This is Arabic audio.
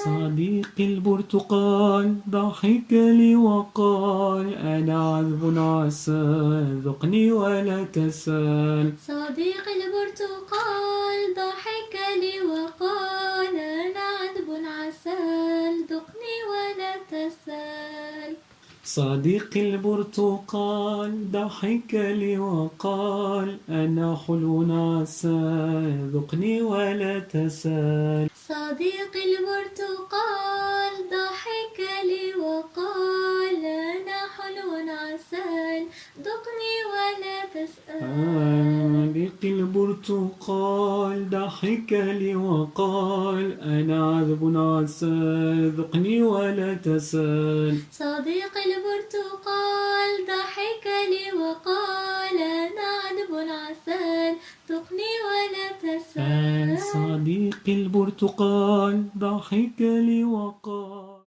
صديقي البرتقال ضحك لي وقال أنا عذب عسل ذقني ولا تسال. صديقي البرتقال ضحك لي وقال أنا عذب عسل ذقني ولا تسال. صديقي البرتقال ضحك لي وقال أنا حلو عسل ذقني ولا تسال. صديقي البرتقال ضحك لي وقال أنا حلو عسل ذقني ولا تسأل. صديقي البرتقال ضحك لي وقال أنا عذب عسل ذقني ولا تسال. صديقي البرتقال ضحك لي وقال أنا عذب عسل ذقني ولا تسأل. صديقي البرتقال ضحك لي وقال